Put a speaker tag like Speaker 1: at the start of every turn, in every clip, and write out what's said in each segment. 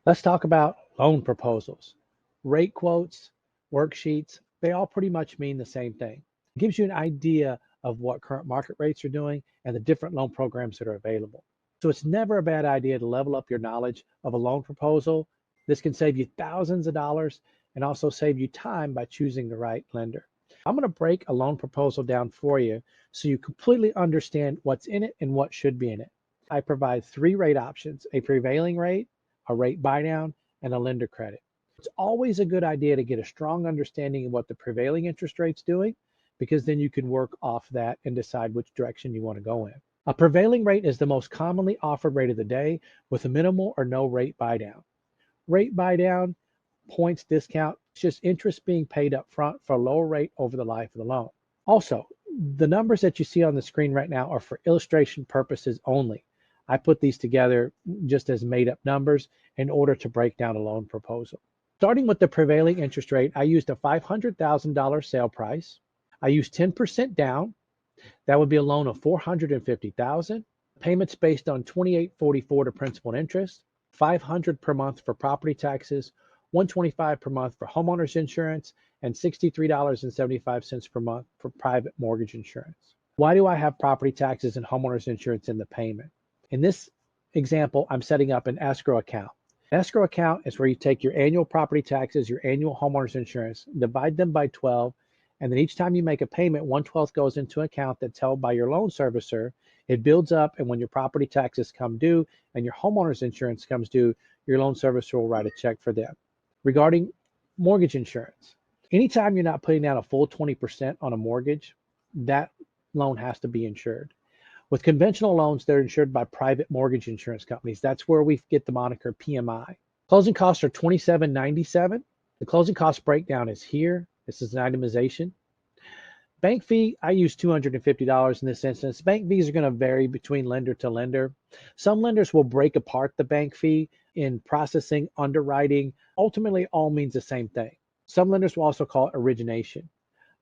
Speaker 1: Let's talk about loan proposals. Rate quotes, worksheets, they all pretty much mean the same thing. It gives you an idea of what current market rates are doing and the different loan programs that are available. So it's never a bad idea to level up your knowledge of a loan proposal. This can save you thousands of dollars and also save you time by choosing the right lender. I'm going to break a loan proposal down for you so you completely understand what's in it and what should be in it. I provide three rate options: a prevailing rate, a rate buy down, and a lender credit. It's always a good idea to get a strong understanding of what the prevailing interest rate's doing, because then you can work off that and decide which direction you want to go in. A prevailing rate is the most commonly offered rate of the day with a minimal or no rate buy down. Rate buy down, points discount, it's just interest being paid up front for a lower rate over the life of the loan. Also, the numbers that you see on the screen right now are for illustration purposes only. I put these together just as made up numbers in order to break down a loan proposal. Starting with the prevailing interest rate, I used a $500,000 sale price. I used 10% down. That would be a loan of $450,000. Payments based on $2,844 to principal and interest, $500 per month for property taxes, $125 per month for homeowners insurance, and $63.75 per month for private mortgage insurance. Why do I have property taxes and homeowners insurance in the payment? In this example, I'm setting up an escrow account. An escrow account is where you take your annual property taxes, your annual homeowners insurance, divide them by 12, and then each time you make a payment, 1/12 goes into an account that's held by your loan servicer. It builds up, and when your property taxes come due and your homeowners insurance comes due, your loan servicer will write a check for them. Regarding mortgage insurance, anytime you're not putting down a full 20% on a mortgage, that loan has to be insured. With conventional loans, they're insured by private mortgage insurance companies. That's where we get the moniker PMI. Closing costs are $27.97. The closing cost breakdown is here. This is an itemization. Bank fee, I use $250 in this instance. Bank fees are going to vary between lender to lender. Some lenders will break apart the bank fee in processing, underwriting. Ultimately, it all means the same thing. Some lenders will also call it origination.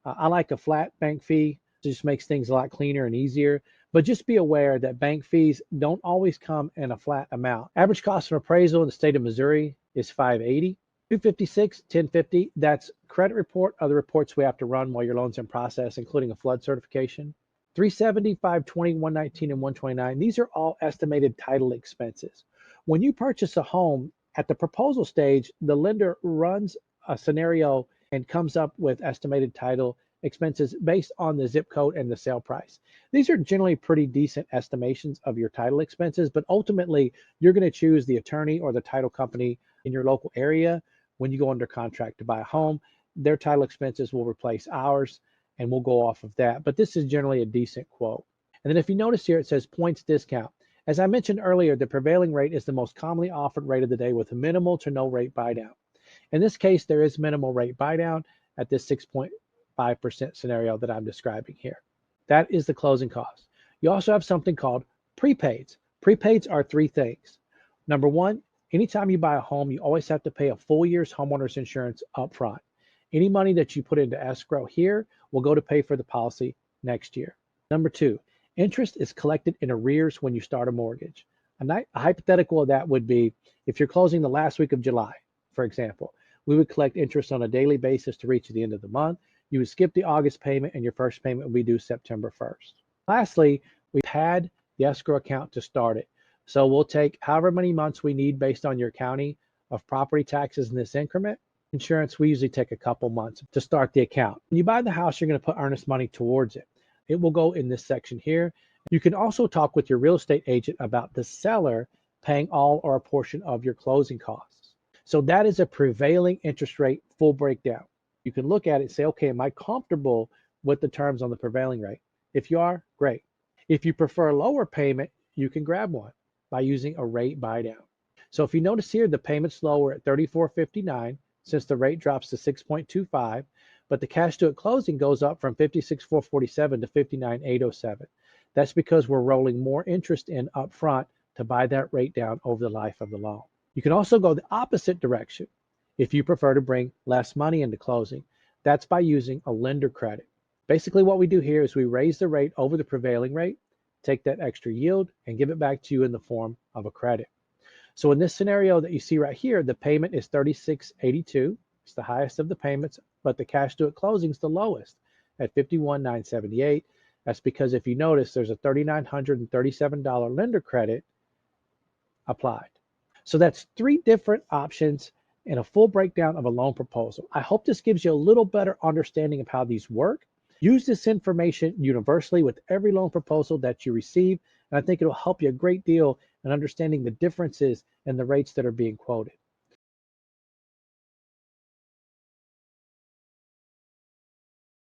Speaker 1: I like a flat bank fee. It just makes things a lot cleaner and easier. But just be aware that bank fees don't always come in a flat amount. Average cost of appraisal in the state of Missouri is $580. $256, $1050, that's credit report, other reports we have to run while your loan's in process, including a flood certification. $370, $520, $119, and $129, these are all estimated title expenses. When you purchase a home, at the proposal stage, the lender runs a scenario and comes up with estimated title expenses based on the zip code and the sale price. These are generally pretty decent estimations of your title expenses, but ultimately you're going to choose the attorney or the title company in your local area. When you go under contract to buy a home, their title expenses will replace ours, and we'll go off of that. But this is generally a decent quote. And then if you notice here, it says points discount. As I mentioned earlier, the prevailing rate is the most commonly offered rate of the day with a minimal to no rate buy down. In this case, there is minimal rate buy down at this 6.5% scenario that I'm describing here. That is the closing cost. You also have something called prepaids. Prepaids are three things. Number one, anytime you buy a home, you always have to pay a full year's homeowner's insurance up front. Any money that you put into escrow here will go to pay for the policy next year. Number two, interest is collected in arrears when you start a mortgage. A hypothetical of that would be if you're closing the last week of July, for example, we would collect interest on a daily basis to reach the end of the month. You would skip the August payment and your first payment would be due September 1st. Lastly, we pad the escrow account to start it. So we'll take however many months we need based on your county of property taxes in this increment. Insurance, we usually take a couple months to start the account. When you buy the house, you're going to put earnest money towards it. It will go in this section here. You can also talk with your real estate agent about the seller paying all or a portion of your closing costs. So that is a prevailing interest rate full breakdown. You can look at it and say, okay, am I comfortable with the terms on the prevailing rate? If you are, great. If you prefer a lower payment, you can grab one by using a rate buy down. So if you notice here, the payment's lower at $34.59 since the rate drops to 6.25, but the cash due at closing goes up from $56,447 to $59,807. That's because we're rolling more interest in up front to buy that rate down over the life of the loan. You can also go the opposite direction if you prefer to bring less money into closing. That's by using a lender credit. Basically what we do here is we raise the rate over the prevailing rate, take that extra yield, and give it back to you in the form of a credit. So in this scenario that you see right here, the payment is 3682. It's the highest of the payments, but the cash due at closing is the lowest at 51,978. That's because if you notice, there's a $3,937 lender credit applied. So that's three different options and a full breakdown of a loan proposal. I hope this gives you a little better understanding of how these work. Use this information universally with every loan proposal that you receive, and I think it'll help you a great deal in understanding the differences in the rates that are being quoted.